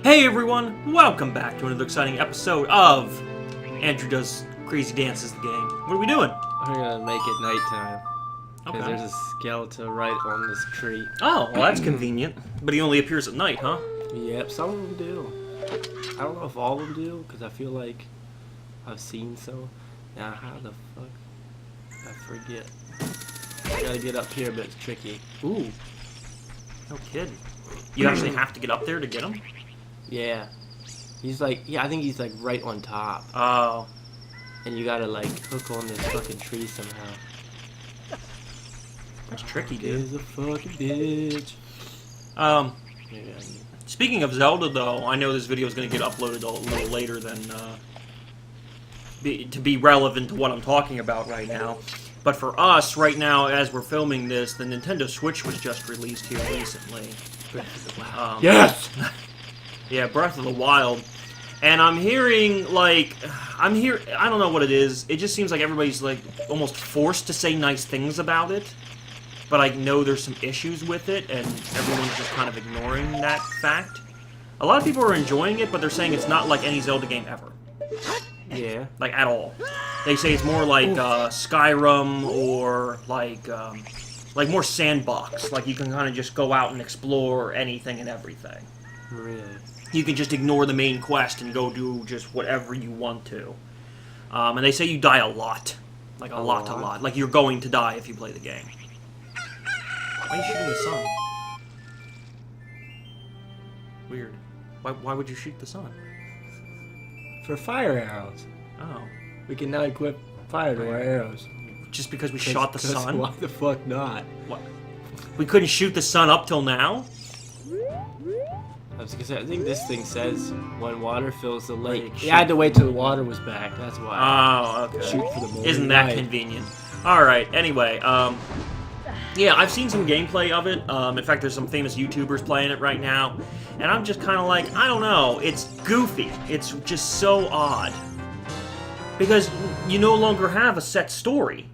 Hey everyone, welcome back to another exciting episode of Andrew Does Crazy Dances the Game. What are we doing? We're gonna make it nighttime. Because Okay. there's a skeleton right on this tree. Oh, well that's convenient. But he only appears at night, huh? Yep, some of them do. I don't know if all of them do, because I feel like I've seen some. Now, how the fuck? I forget. I gotta get up here, but it's tricky. Ooh. No kidding. You actually have to get up there to get him? Yeah. He's like, I think he's like right on top. Oh. And you gotta like hook on this fucking tree somehow. That's tricky, dude. Is a fucking bitch. Maybe I need... Speaking of Zelda, though, I know this video is going to get uploaded a little later than to be relevant to what I'm talking about right now. But for us, right now, as we're filming this, the Nintendo Switch was just released here recently. Yes! Yeah, Breath of the Wild. And I'm hearing, like, I don't know what it is. It just seems like everybody's, like, almost forced to say nice things about it. But I know there's some issues with it, and everyone's just kind of ignoring that fact. A lot of people are enjoying it, but they're saying it's not like any Zelda game ever. Yeah. Like, at all. They say it's more like Skyrim or like more sandbox. Like, you can kind of just go out and explore anything and everything. Really? You can just ignore the main quest and go do just whatever you want to. And they say you die a lot. Like, a lot. Like, you're going to die if you play the game. Why are you shooting the sun? Weird. Why would you shoot the sun? For fire arrows. Oh. We can now equip fire to our arrows. Just because we shot the sun? Why the fuck not? What? We couldn't shoot the sun up till now? I was gonna say, I think this thing says when water fills the lake. Lake. You had to wait till the water was back. That's why. Oh, okay. Shoot for the morning Isn't that light. convenient? Alright, anyway, yeah, I've seen some gameplay of it. In fact, there's some famous YouTubers playing it right now. And I'm just kind of like, I don't know. It's goofy. It's just so odd. Because you no longer have a set story.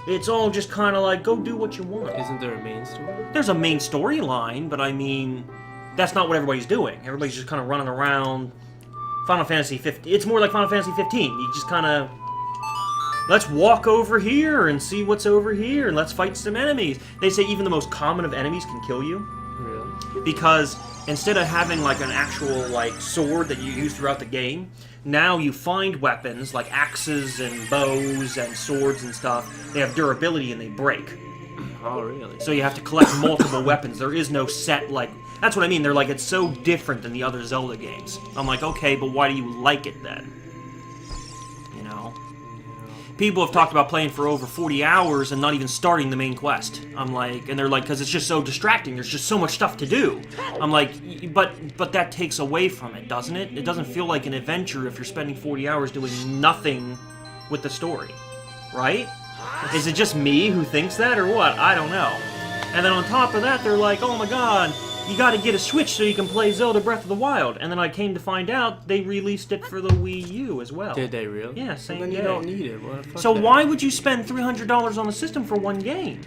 It's all just kind of like, go do what you want. Isn't there a main story? There's a main storyline, but I mean, that's not what everybody's doing. Everybody's just kind of running around. Final Fantasy 15. It's more like Final Fantasy 15. You just kind of... Let's walk over here and see what's over here, and let's fight some enemies. They say even the most common of enemies can kill you. Really? Because instead of having like an actual like sword that you use throughout the game, now you find weapons like axes and bows and swords and stuff. They have durability and they break. Oh, really? So So you have to collect multiple weapons. There is no set, like... That's what I mean. They're like, it's so different than the other Zelda games. I'm like, okay, but why do you like it then? You know? People have talked about playing for over 40 hours and not even starting the main quest. I'm like, and they're like, because it's just so distracting. There's just so much stuff to do. I'm like, but that takes away from it, doesn't it? It doesn't feel like an adventure if you're spending 40 hours doing nothing with the story, right? Is it just me who thinks that or what? I don't know. And then on top of that, they're like, oh my god, you gotta get a Switch so you can play Zelda Breath of the Wild. And then I came to find out they released it for the Wii U as well. did they really? Yeah, same Well, then day. you don't need it. Well, fuck So that. why would you spend $300 on the system for one game?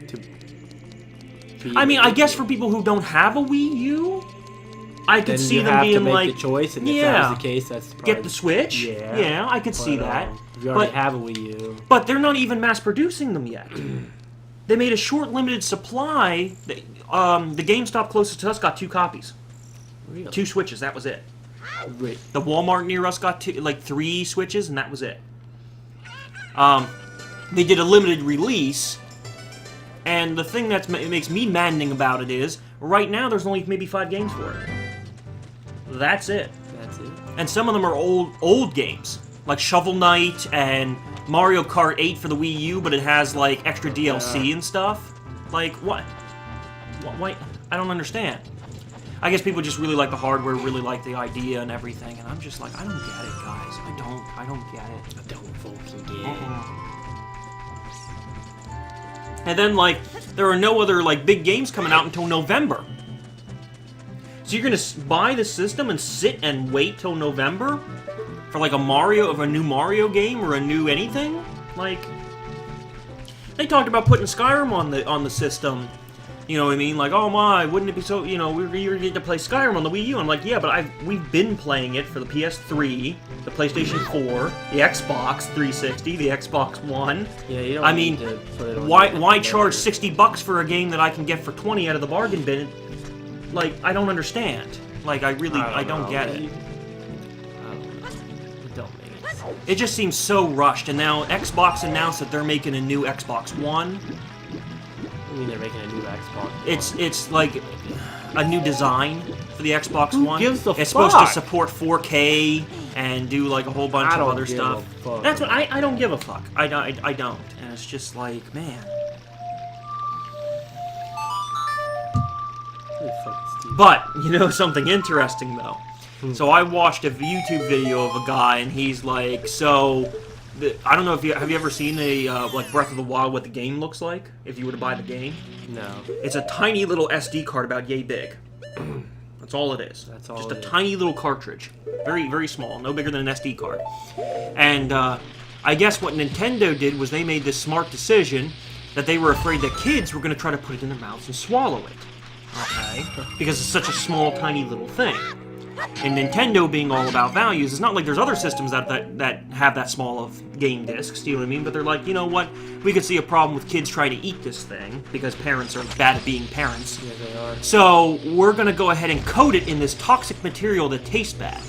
To I mean, I guess for people who don't have a Wii U, I could then see you them have being to make like, the choice, and if yeah, that was the case, that's the price. get the Switch. Yeah, I could see that. If you already But have a Wii U. But they're not even mass producing them yet. They made a short limited supply. The GameStop closest to us got 2 copies. Really? 2 Switches, that was it. Wait. The Walmart near us got 3 Switches, and that was it. They did a limited release, and the thing that makes me maddening about it is, right now there's only maybe 5 games for it. That's it. That's it. And some of them are old games, like Shovel Knight and Mario Kart 8 for the Wii U, but it has like extra DLC and stuff. Like what? Why? I don't understand. I guess people just really like the hardware, really like the idea and everything, and I'm just like, I don't get it, guys. I don't get it. I don't fucking get it. And then like, there are no other like big games coming out until November. So you're gonna buy the system and sit and wait till November for like a new Mario game or a new anything? Like, they talked about putting Skyrim on the system You know what I mean? Like, oh my, wouldn't it be so, you know, you're going to play Skyrim on the Wii U. I'm like, yeah, but we've been playing it for the PS3, the PlayStation 4, the Xbox 360, the Xbox One. Yeah, you don't need to put it on why charge $60 for a game that I can get for 20 out of the bargain bin? Like, I don't understand. Like, I don't get it. It don't make sense. It just seems so rushed, and now Xbox announced that they're making a new Xbox One. I mean, they're making a new Xbox. It's like a new design for the Xbox Who One. gives a It's fuck? supposed to support 4K and do like a whole bunch I of don't other give stuff. a fuck. That's what I don't give a fuck. I don't, and it's just like, man. Holy fucking Steve. But you know something interesting though. So I watched a YouTube video of a guy, and he's like, so. I don't know if have you ever seen a like Breath of the Wild, what the game looks like if you were to buy the game? No. It's a tiny little SD card about yay big. That's all it is. That's all Just it a is. tiny little cartridge, very very small, no bigger than an SD card. And I guess what Nintendo did was they made this smart decision that they were afraid that kids were going to try to put it in their mouths and swallow it. Okay, because it's such a small, tiny little thing. And Nintendo being all about values, it's not like there's other systems that have that small of game discs, do you know what I mean? But they're like, you know what, we could see a problem with kids trying to eat this thing, because parents are bad at being parents. Yeah, they are. So we're going to go ahead and coat it in this toxic material that tastes bad,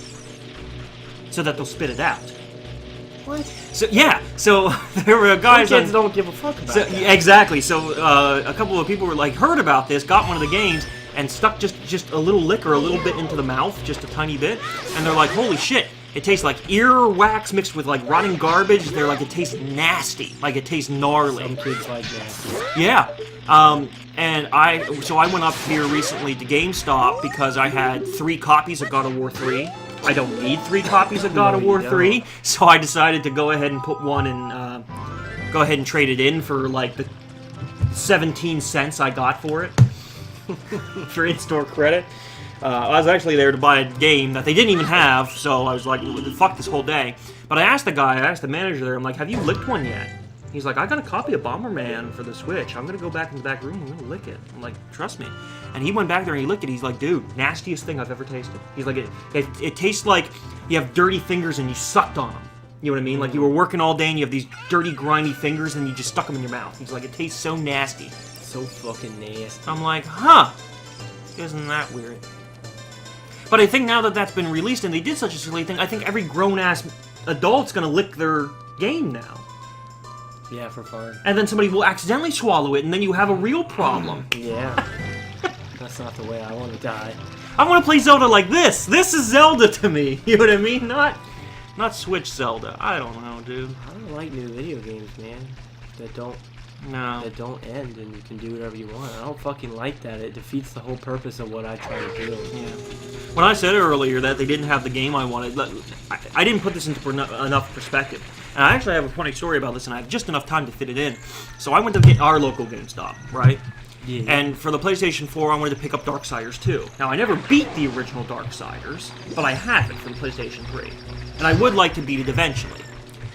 so that they'll spit it out. What? So yeah, so there were guys Some kids on... don't give a fuck about So, that. yeah, exactly. So a couple of people were like, heard about this, got one of the games, and stuck just a little lick or a little bit into the mouth, just a tiny bit, and they're like, holy shit, it tastes like earwax mixed with like rotting garbage. They're like, it tastes nasty, like it tastes gnarly. Some kids like that. Yeah. And I went up here recently to GameStop because I had 3 copies of God of War 3. I don't need 3 copies of God of War 3, so I decided to go ahead and put one and go ahead and trade it in for like the 17 cents I got for it. For in-store credit. I was actually there to buy a game that they didn't even have, so I was like, fuck this whole day. But I asked the manager there, I'm like, have you licked one yet? He's like, I got a copy of Bomberman for the Switch. I'm going to go back in the back room and I'm going to lick it. I'm like, trust me. And he went back there and he licked it. He's like, dude, nastiest thing I've ever tasted. He's like, it tastes like you have dirty fingers and you sucked on them. You know what I mean? Like you were working all day and you have these dirty, grimy fingers and you just stuck them in your mouth. He's like, it tastes so nasty. So fucking nasty. I'm like, huh, isn't that weird? But I think now that that's been released and they did such a silly thing, I think every grown-ass adult's gonna lick their game now. Yeah, for fun. And then somebody will accidentally swallow it, and then you have a real problem. Yeah. That's not the way I want to die. I want to play Zelda like this. This is Zelda to me. You know what I mean? Not Switch Zelda. I don't know, dude. I don't like new video games, man. That don't end and you can do whatever you want. I don't fucking like that. It defeats the whole purpose of what I try to do. Yeah. When I said earlier that they didn't have the game I wanted, I didn't put this into enough perspective. And I actually have a funny story about this, and I have just enough time to fit it in. So I went to our local GameStop, right? Yeah. And for the PlayStation 4, I wanted to pick up Darksiders 2. Now, I never beat the original Darksiders, but I have it for the PlayStation 3. And I would like to beat it eventually.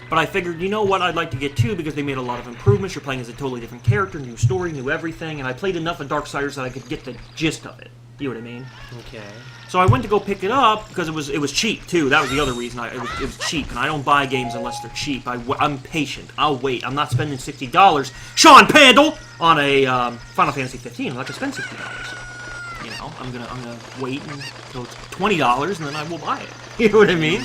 But I figured, you know what, I'd like to get 2 because they made a lot of improvements. You're playing as a totally different character, new story, new everything, and I played enough of Darksiders that I could get the gist of it. You know what I mean? Okay. So I went to go pick it up because it was cheap too. That was the other reason. It was cheap, and I don't buy games unless they're cheap. I'm patient. I'll wait. I'm not spending $60, Sean Pandle, on a Final Fantasy 15. I'm not gonna spend $60. You know, I'm gonna wait until it's $20, and then I will buy it. You know what I mean?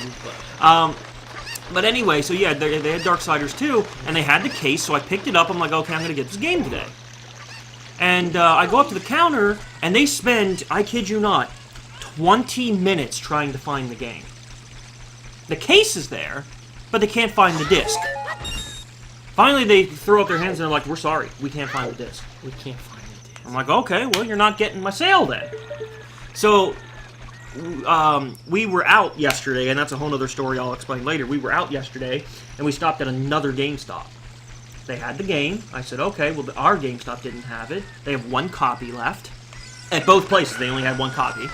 But anyway, so yeah, they had Darksiders 2, and they had the case, so I picked it up. I'm like, okay, I'm gonna get this game today. And I go up to the counter, and they spend, I kid you not, 20 minutes trying to find the game. The case is there, but they can't find the disc. Finally, they throw up their hands and they're like, we're sorry, we can't find the disc. We can't find the disc. I'm like, okay, well, you're not getting my sale then. So, we were out yesterday, and that's a whole other story I'll explain later. We were out yesterday, and we stopped at another GameStop. They had the game. I said, okay, well, our GameStop didn't have it. They have 1 copy left. At both places, they only had 1 copy.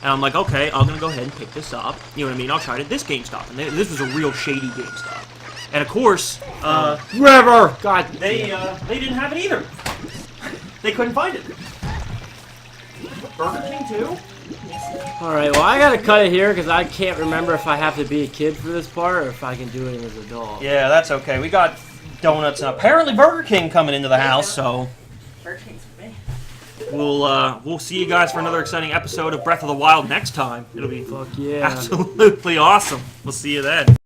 And I'm like, okay, I'm going to go ahead and pick this up. You know what I mean? I'll try it at this GameStop. And this was a real shady GameStop. And of course, River! God, they didn't have it either. They couldn't find it. Burger King too? Alright, well I gotta cut it here because I can't remember if I have to be a kid for this part or if I can do it as an adult. Yeah, that's okay. We got donuts and apparently Burger King coming into the house, so Burger King's for me. we'll see you guys for another exciting episode of Breath of the Wild next time. It'll be Fuck yeah. absolutely awesome. We'll see you then.